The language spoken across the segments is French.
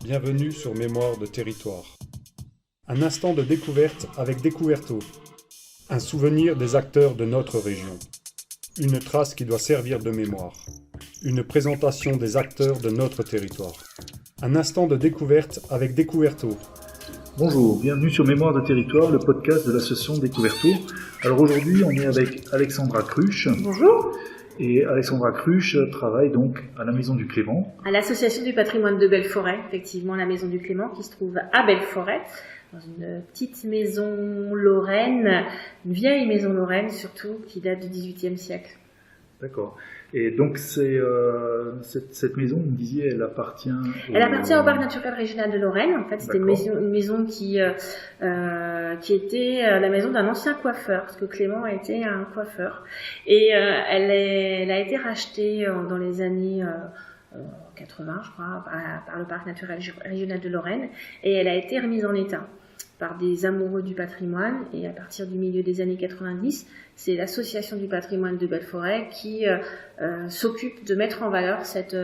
Bienvenue sur Mémoire de territoire. Un instant de découverte avec Découverto. Un souvenir des acteurs de notre région. Une trace qui doit servir de mémoire. Une présentation des acteurs de notre territoire. Un instant de découverte avec Découverto. Bonjour, bienvenue sur Mémoire de territoire, le podcast de l'association Découverto. Alors aujourd'hui, on est avec Alexandra Cruche. Bonjour. Et Alexandra Cruche travaille donc à la Maison du Clément. À l'association du patrimoine de Belforêt, effectivement, la Maison du Clément qui se trouve à Belforêt, dans une petite maison lorraine, une vieille maison lorraine surtout, qui date du XVIIIe siècle. D'accord. Et donc cette maison, vous me disiez, elle appartient au parc naturel régional de Lorraine. En fait, c'était une maison qui était la maison d'un ancien coiffeur, parce que Clément était un coiffeur. Et elle a été rachetée dans les années 80, je crois, par le parc naturel régional de Lorraine, et elle a été remise en état par des amoureux du patrimoine, et à partir du milieu des années 90, c'est l'association du patrimoine de Belforêt qui s'occupe de mettre en valeur cette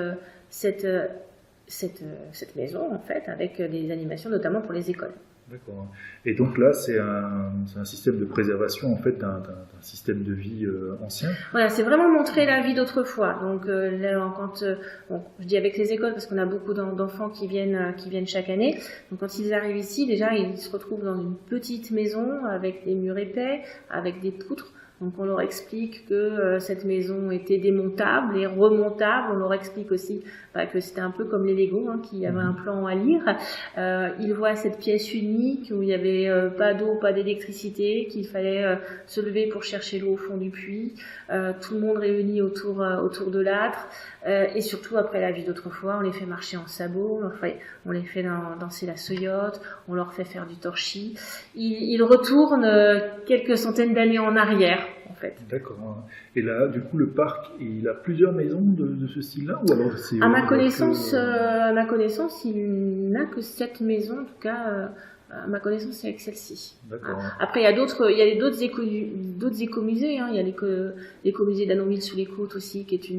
maison, en fait, avec des animations, notamment pour les écoles. D'accord. Et donc là, c'est un système de préservation, en fait, d'un système de vie ancien. Voilà, c'est vraiment montrer la vie d'autrefois. Donc là, je dis avec les écoles parce qu'on a beaucoup d'enfants qui viennent chaque année. Donc quand ils arrivent ici, déjà, ils se retrouvent dans une petite maison avec des murs épais, avec des poutres. Donc on leur explique que cette maison était démontable et remontable. On leur explique aussi que c'était un peu comme les Lego, qu'il y avait un plan à lire. Ils voient cette pièce unique où il n'y avait pas d'eau, pas d'électricité, qu'il fallait se lever pour chercher l'eau au fond du puits. Tout le monde réuni autour de l'âtre. Et surtout, après la vie d'autrefois, on les fait marcher en sabots, on les fait danser la soyote, on leur fait faire du torchis. Ils retournent quelques centaines d'années en arrière, en fait. D'accord. Et là, du coup, le parc, il a plusieurs maisons de ce style-là, ou alors c'est... À ma connaissance, il n'a que 7 maisons, en tout cas... À ma connaissance, c'est avec celle-ci. D'accord. Après, il y a d'autres écomusées. Il y a l'écomusée d'Annonville-sous-les-Côtes aussi, qui est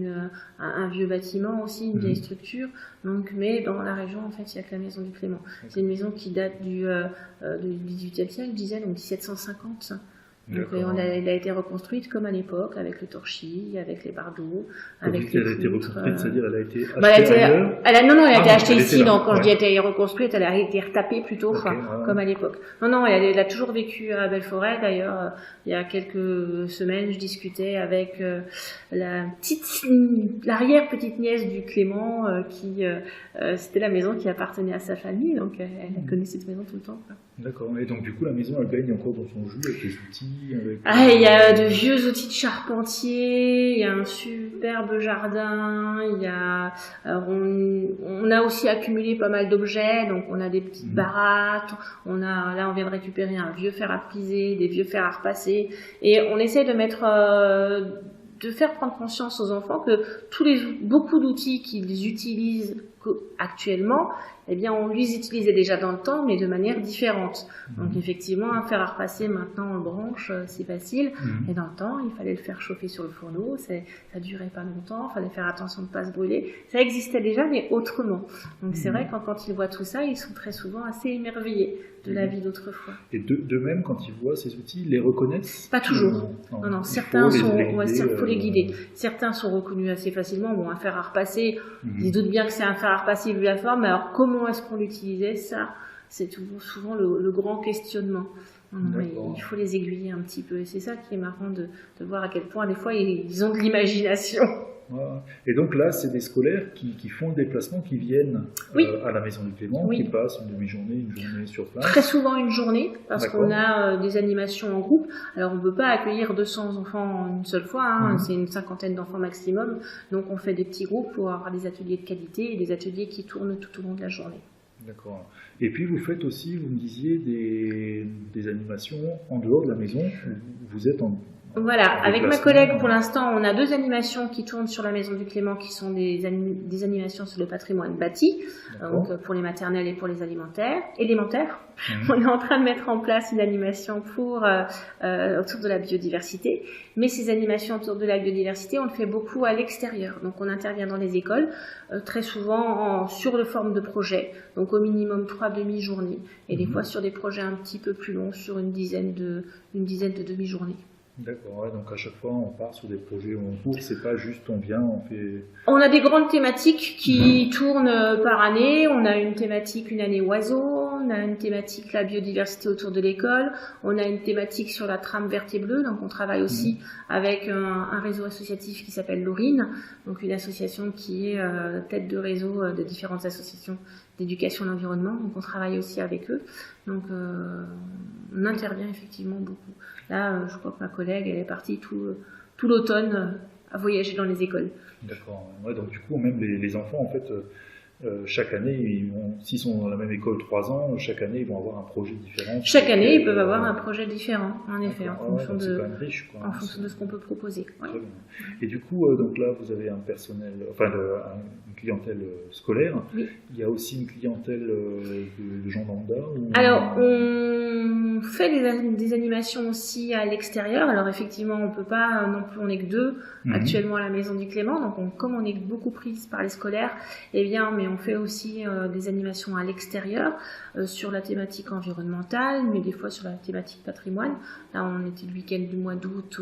un vieux bâtiment aussi, une vieille structure. Donc, mais dans la région, en fait, il n'y a que la maison du Clément. D'accord. C'est une maison qui date du XVIIIe siècle, je disais, donc 1750. Donc, elle a été reconstruite comme à l'époque, avec le torchis, avec les bardeaux, avec les poutres. Elle a été reconstruite, c'est-à-dire elle a été achetée ailleurs ? Elle a été achetée ici, donc quand je dis elle a été reconstruite, elle a été retapée plutôt, comme à l'époque. Non, elle a toujours vécu à Belforêt. D'ailleurs, il y a quelques semaines, je discutais avec l'arrière-petite nièce du Clément, c'était la maison qui appartenait à sa famille, donc elle connaissait cette maison tout le temps, quoi. D'accord. Et donc, du coup, la maison, elle baigne encore dans son jus, avec les outils, il y a de vieux outils de charpentier, il y a un superbe jardin, on a aussi accumulé pas mal d'objets, donc on a des petites barattes, on vient de récupérer un vieux fer à friser, des vieux fers à repasser, et on essaie de faire prendre conscience aux enfants que beaucoup d'outils qu'ils utilisent actuellement, eh bien, on les utilisait déjà dans le temps, mais de manière différente. Donc, effectivement, un fer à repasser, maintenant, on le branche, c'est facile. Et dans le temps, il fallait le faire chauffer sur le fourneau, ça durait pas longtemps, il fallait faire attention de ne pas se brûler. Ça existait déjà, mais autrement. Donc, c'est vrai, quand ils voient tout ça, ils sont très souvent assez émerveillés de la vie d'autrefois. Et de même, quand ils voient ces outils, ils les reconnaissent ? Pas toujours. Non, certains faut les guider. Certains sont reconnus assez facilement. Bon, un fer à repasser, ils doutent bien que c'est un fer à repasser vu la forme, mais alors comment est-ce qu'on l'utilisait ? Ça, c'est souvent le grand questionnement. Il faut les aiguiller un petit peu. Et c'est ça qui est marrant de voir à quel point, des fois, ils ont de l'imagination. Et donc là, c'est des scolaires qui font le déplacement, qui viennent à la Maison du Clément, qui passent une demi-journée, une journée sur place. Très souvent une journée, parce qu'on a des animations en groupe. Alors on ne peut pas accueillir 200 enfants une seule fois, c'est une 50aine d'enfants maximum. Donc on fait des petits groupes pour avoir des ateliers de qualité et des ateliers qui tournent tout au long de la journée. D'accord. Et puis vous faites aussi, vous me disiez, des animations en dehors de la maison. Vous êtes en Voilà, avec ma collègue, pour l'instant, on a 2 animations qui tournent sur la Maison du Clément, qui sont des animations sur le patrimoine bâti, donc pour les maternelles et pour les élémentaires. On est en train de mettre en place une animation autour de la biodiversité, mais ces animations autour de la biodiversité, on le fait beaucoup à l'extérieur. Donc on intervient dans les écoles, très souvent sur le forme de projet, donc au minimum 3 demi-journées, et des fois sur des projets un petit peu plus longs, sur une dizaine de demi-journées. D'accord, ouais, donc à chaque fois on part sur des projets en cours, c'est pas juste on vient, on fait... On a des grandes thématiques qui tournent par année, on a une thématique une année oiseaux, on a une thématique la biodiversité autour de l'école, on a une thématique sur la trame verte et bleue, donc on travaille aussi avec un réseau associatif qui s'appelle l'Aurine, donc une association qui est tête de réseau de différentes associations d'éducation à l'environnement, donc on travaille aussi avec eux, donc on intervient effectivement beaucoup. Là, je crois que ma collègue, elle est partie tout l'automne à voyager dans les écoles. D'accord. Ouais, donc du coup, même les enfants, en fait, chaque année, s'ils sont dans la même école 3 ans, chaque année, ils vont avoir un projet différent. Chaque année, ils peuvent avoir un projet différent, en effet, en fonction c'est quand même riche, quoi, en fonction de ce qu'on peut proposer. Ouais. Très bien. Et du coup, donc là, vous avez un personnel, enfin, une clientèle scolaire. Oui. Il y a aussi une clientèle de gens lambda Alors, on fait des animations aussi à l'extérieur. Alors, effectivement, on peut pas non plus, on n'est que 2 actuellement à la Maison du Clément. Donc, comme on est beaucoup prise par les scolaires, eh bien, mais on fait aussi des animations à l'extérieur sur la thématique environnementale, mais des fois sur la thématique patrimoine. Là, on était le week-end du mois d'août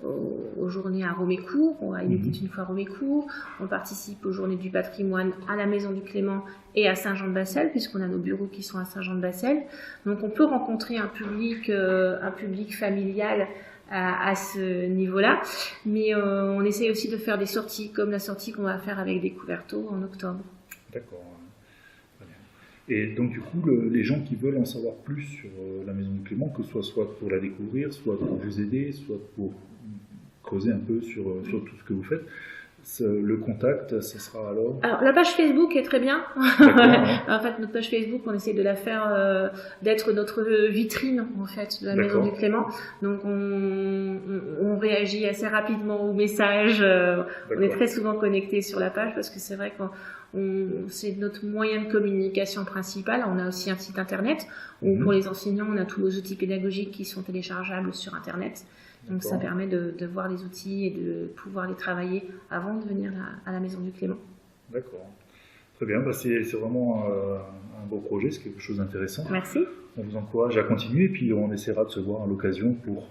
aux journées à Romécourt. Il était une fois à Romécourt. On participe aux journées du patrimoine à la Maison du Clément et à Saint-Jean-de-Bassel, puisqu'on a nos bureaux qui sont à Saint-Jean-de-Bassel. Donc on peut rencontrer un public familial à ce niveau-là, mais on essaye aussi de faire des sorties, comme la sortie qu'on va faire avec Découverto en octobre. D'accord. Et donc du coup, les gens qui veulent en savoir plus sur la Maison du Clément, que ce soit pour la découvrir, soit pour vous aider, soit pour creuser un peu sur tout ce que vous faites, le contact, ce sera alors... Alors, la page Facebook est très bien. En fait, notre page Facebook, on essaie de la faire, d'être notre vitrine, en fait, de la Maison du Clément. Donc, on réagit assez rapidement aux messages. On est très souvent connectés sur la page parce que c'est vrai que c'est notre moyen de communication principal. On a aussi un site internet où, pour les enseignants, on a tous nos outils pédagogiques qui sont téléchargeables sur internet. Donc ça permet de voir les outils et de pouvoir les travailler avant de venir à la Maison du Clément. D'accord. Très bien, c'est vraiment un beau projet, c'est quelque chose d'intéressant. Merci. On vous encourage à continuer et puis on essaiera de se voir à l'occasion pour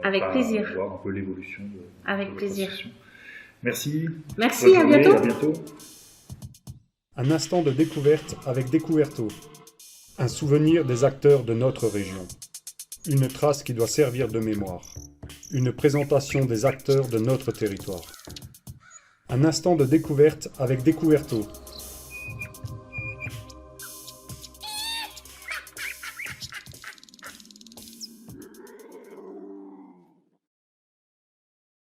avec plaisir. voir un peu l'évolution de avec plaisir. Merci. Merci, à bientôt. À bientôt. Un instant de découverte avec Découverto. Un souvenir des acteurs de notre région. Une trace qui doit servir de mémoire. Une présentation des acteurs de notre territoire. Un instant de découverte avec Découverto.